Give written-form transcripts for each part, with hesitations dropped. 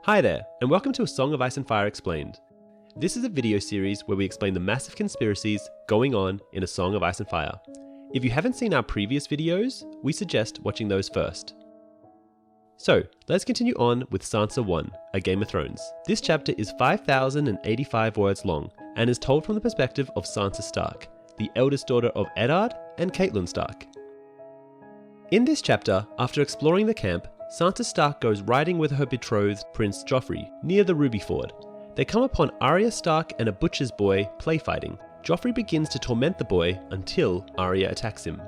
Hi there, and welcome to A Song of Ice and Fire Explained. This is a video series where we explain the massive conspiracies going on in A Song of Ice and Fire. If you haven't seen our previous videos, we suggest watching those first. So, let's continue on with Sansa 1, A Game of Thrones. This chapter is 5,085 words long, and is told from the perspective of Sansa Stark, the eldest daughter of Eddard and Catelyn Stark. In this chapter, after exploring the camp, Sansa Stark goes riding with her betrothed Prince Joffrey near the Ruby Ford. They come upon Arya Stark and a butcher's boy play fighting. Joffrey begins to torment the boy until Arya attacks him.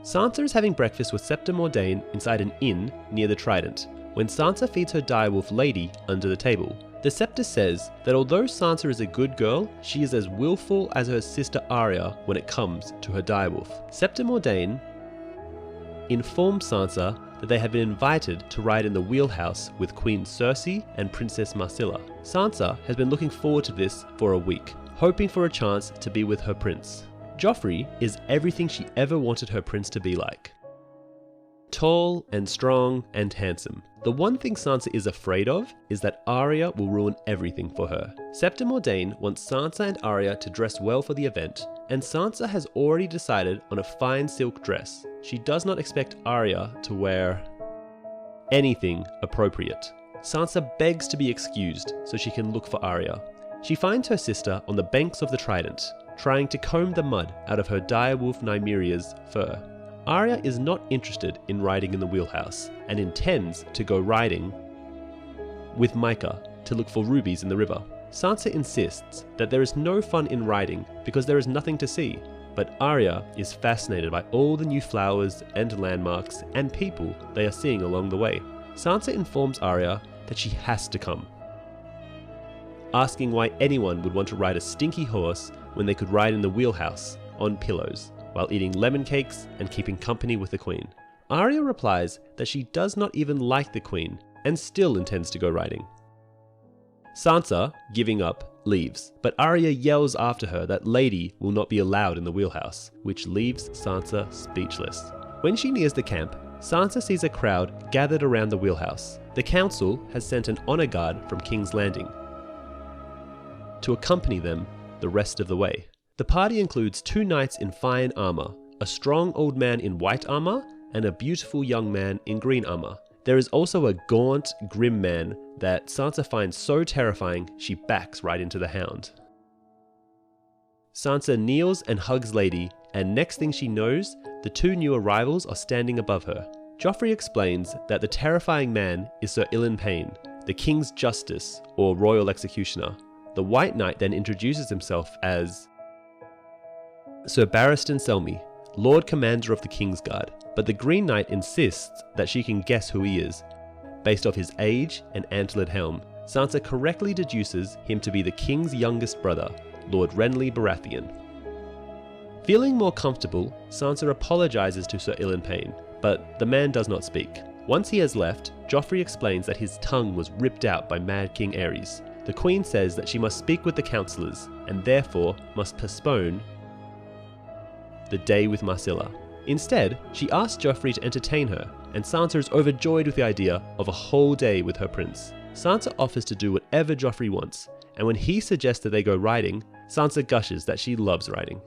Sansa is having breakfast with Septa Mordane inside an inn near the Trident, when Sansa feeds her direwolf Lady under the table. The Septa says that although Sansa is a good girl, she is as willful as her sister Arya when it comes to her direwolf. Septa Mordane informs Sansa that they have been invited to ride in the wheelhouse with Queen Cersei and Princess Marcilla. Sansa has been looking forward to this for a week, hoping for a chance to be with her prince. Joffrey is everything she ever wanted her prince to be like. Tall and strong and handsome. The one thing Sansa is afraid of is that Arya will ruin everything for her. Septa Mordane wants Sansa and Arya to dress well for the event, and Sansa has already decided on a fine silk dress. She does not expect Arya to wear anything appropriate. Sansa begs to be excused so she can look for Arya. She finds her sister on the banks of the Trident, trying to comb the mud out of her direwolf Nymeria's fur. Arya is not interested in riding in the wheelhouse, and intends to go riding with Micah to look for rubies in the river. Sansa insists that there is no fun in riding because there is nothing to see, but Arya is fascinated by all the new flowers and landmarks and people they are seeing along the way. Sansa informs Arya that she has to come, asking why anyone would want to ride a stinky horse when they could ride in the wheelhouse on pillows, while eating lemon cakes and keeping company with the Queen. Arya replies that she does not even like the Queen and still intends to go riding. Sansa, giving up, leaves, but Arya yells after her that Lady will not be allowed in the wheelhouse, which leaves Sansa speechless. When she nears the camp, Sansa sees a crowd gathered around the wheelhouse. The council has sent an honor guard from King's Landing to accompany them the rest of the way. The party includes 2 knights in fine armor, a strong old man in white armor, and a beautiful young man in green armor. There is also a gaunt, grim man that Sansa finds so terrifying she backs right into the hound. Sansa kneels and hugs Lady, and next thing she knows, the 2 new arrivals are standing above her. Joffrey explains that the terrifying man is Sir Ilan Payne, the King's Justice, or Royal Executioner. The White Knight then introduces himself as Sir Barristan Selmy, Lord Commander of the Kingsguard, but the Green Knight insists that she can guess who he is, based off his age and antlered helm. Sansa correctly deduces him to be the King's youngest brother, Lord Renly Baratheon. Feeling more comfortable, Sansa apologizes to Sir Ilan Payne, but the man does not speak. Once he has left, Joffrey explains that his tongue was ripped out by Mad King Aerys. The Queen says that she must speak with the councillors, and therefore must postpone the day with Marcilla. Instead, she asks Joffrey to entertain her, and Sansa is overjoyed with the idea of a whole day with her prince. Sansa offers to do whatever Joffrey wants, and when he suggests that they go riding, Sansa gushes that she loves riding.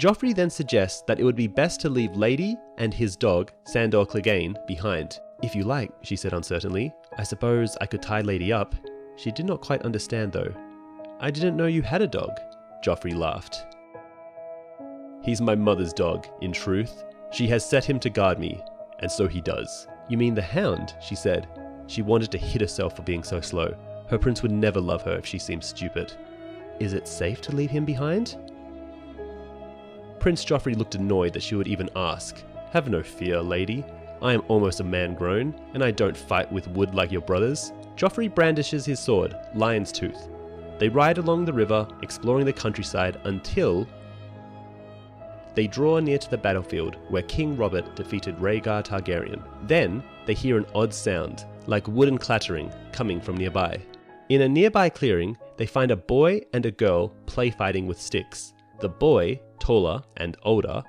Joffrey then suggests that it would be best to leave Lady and his dog, Sandor Clegane, behind. "If you like," she said uncertainly. "I suppose I could tie Lady up." She did not quite understand though. "I didn't know you had a dog." Joffrey laughed. "He's my mother's dog, in truth. She has set him to guard me, and so he does." "You mean the hound?" she said. She wanted to hit herself for being so slow. Her prince would never love her if she seemed stupid. "Is it safe to leave him behind?" Prince Joffrey looked annoyed that she would even ask. "Have no fear, lady. I am almost a man grown, and I don't fight with wood like your brothers." Joffrey brandishes his sword, Lion's Tooth. They ride along the river, exploring the countryside until they draw near to the battlefield where King Robert defeated Rhaegar Targaryen. Then they hear an odd sound, like wooden clattering, coming from nearby. In a nearby clearing, they find a boy and a girl play fighting with sticks. The boy, taller and older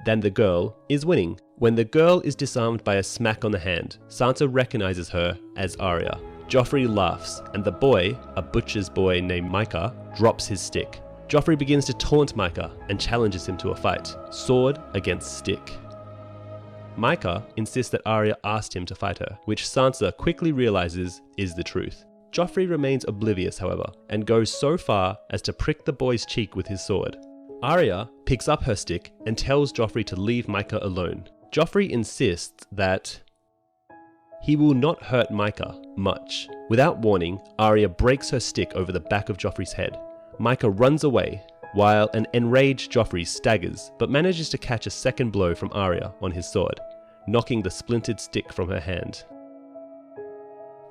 than the girl, is winning. When the girl is disarmed by a smack on the hand, Sansa recognizes her as Arya. Joffrey laughs, and the boy, a butcher's boy named Micah, drops his stick. Joffrey begins to taunt Micah and challenges him to a fight, sword against stick. Micah insists that Arya asked him to fight her, which Sansa quickly realizes is the truth. Joffrey remains oblivious, however, and goes so far as to prick the boy's cheek with his sword. Arya picks up her stick and tells Joffrey to leave Micah alone. Joffrey insists that he will not hurt Micah much. Without warning, Arya breaks her stick over the back of Joffrey's head. Micah runs away, while an enraged Joffrey staggers, but manages to catch a second blow from Arya on his sword, knocking the splintered stick from her hand.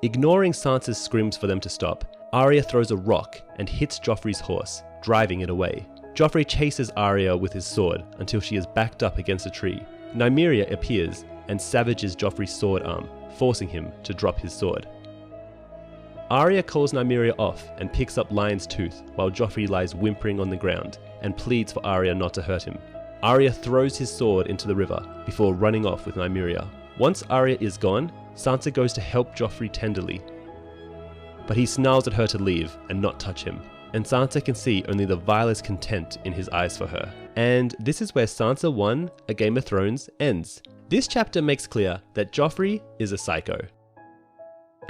Ignoring Sansa's screams for them to stop, Arya throws a rock and hits Joffrey's horse, driving it away. Joffrey chases Arya with his sword until she is backed up against a tree. Nymeria appears and savages Joffrey's sword arm, forcing him to drop his sword. Arya calls Nymeria off and picks up Lion's Tooth while Joffrey lies whimpering on the ground and pleads for Arya not to hurt him. Arya throws his sword into the river before running off with Nymeria. Once Arya is gone, Sansa goes to help Joffrey tenderly, but he snarls at her to leave and not touch him, and Sansa can see only the vilest contempt in his eyes for her. And this is where Sansa 1: A Game of Thrones ends. This chapter makes clear that Joffrey is a psycho,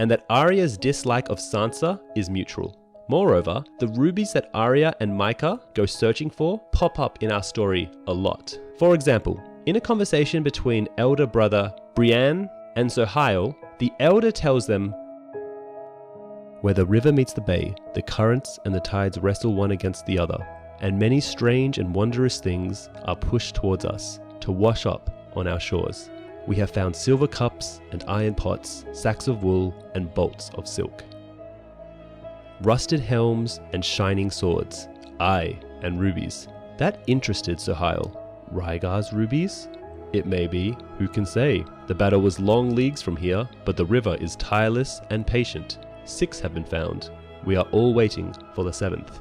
and that Arya's dislike of Sansa is mutual. Moreover, the rubies that Arya and Micah go searching for pop up in our story a lot. For example, in a conversation between elder brother Brienne and Sir Hyle, the elder tells them, "Where the river meets the bay, the currents and the tides wrestle one against the other, and many strange and wondrous things are pushed towards us to wash up on our shores. We have found silver cups and iron pots, sacks of wool and bolts of silk, rusted helms and shining swords, aye, and rubies." That interested Sir Hyle. Rhaegar's rubies? It may be, who can say? The battle was long leagues from here, but the river is tireless and patient. 6 have been found. We are all waiting for the 7th.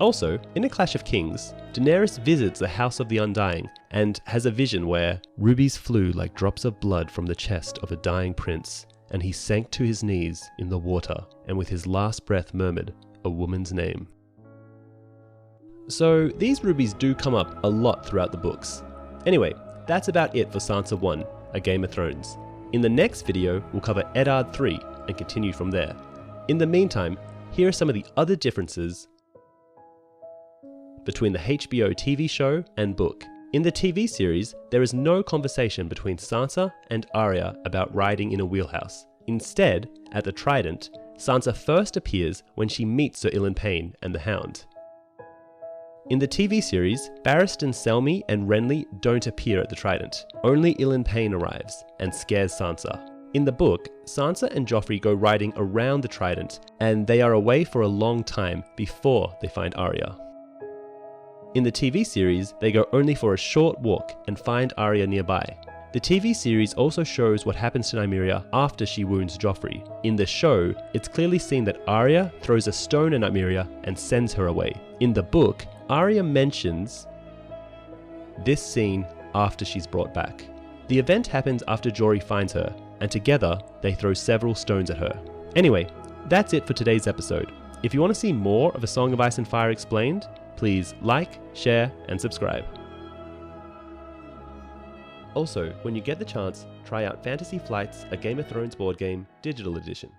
Also, in A Clash of Kings, Daenerys visits the House of the Undying and has a vision where rubies flew like drops of blood from the chest of a dying prince, and he sank to his knees in the water and with his last breath murmured a woman's name. So these rubies do come up a lot throughout the books. Anyway, that's about it for Sansa 1: A Game of Thrones. In the next video, we'll cover Eddard 3 and continue from there. In the meantime, here are some of the other differences between the HBO TV show and book. In the TV series, there is no conversation between Sansa and Arya about riding in a wheelhouse. Instead, at the Trident, Sansa first appears when she meets Sir Ilyn Payne and the Hound. In the TV series, Barristan Selmy and Renly don't appear at the Trident. Only Ilyn Payne arrives and scares Sansa. In the book, Sansa and Joffrey go riding around the Trident, and they are away for a long time before they find Arya. In the TV series, they go only for a short walk and find Arya nearby. The TV series also shows what happens to Nymeria after she wounds Joffrey. In the show, it's clearly seen that Arya throws a stone at Nymeria and sends her away. In the book, Arya mentions this scene after she's brought back. The event happens after Jory finds her, and together they throw several stones at her. Anyway, that's it for today's episode. If you want to see more of A Song of Ice and Fire Explained, please like, share, and subscribe. Also, when you get the chance, try out Fantasy Flight's A Game of Thrones board game, digital edition.